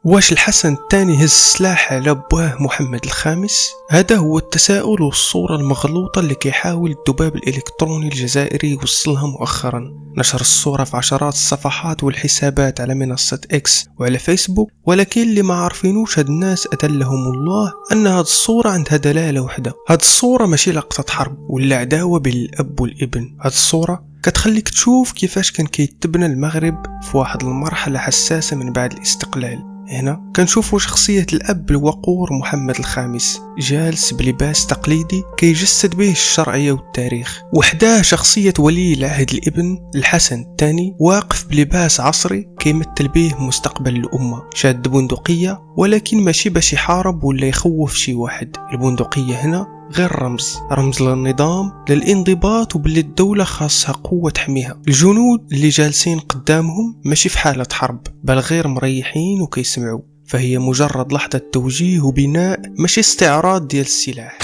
واش الحسن الثاني هز السلاح على بواه محمد الخامس؟ هذا هو التساؤل والصورة المغلوطة اللي كيحاول الذباب الإلكتروني الجزائري يوصلها مؤخرا. نشر الصورة في عشرات الصفحات والحسابات على منصة إكس وعلى فيسبوك، ولكن اللي ما عارفينوش هاد الناس أدلهم الله أن هاد الصورة عندها دلالة وحدة. هاد الصورة ماشي لقطة حرب ولا عداوة بين الأب والابن، هاد الصورة كتخليك تشوف كيفاش كان كيتبنى المغرب في واحد المرحلة حساسة من بعد الاستقلال. هنا كنشوفوا شخصية الأب الوقور محمد الخامس جالس بلباس تقليدي كيجسد به الشرعية والتاريخ، وحداه شخصية ولي العهد الابن الحسن الثاني واقف بلباس عصري كيمثل به مستقبل الأمة، شاد بندقية ولكن ماشي باش يحارب ولا يخوف شي واحد. البندقية هنا غير رمز للنظام، للانضباط، وباللي الدولة خاصها قوة تحميها. الجنود اللي جالسين قدامهم ماشي في حالة حرب، بل غير مريحين وكيسمعوا، فهي مجرد لحظة توجيه وبناء، ماشي استعراض ديال السلاح.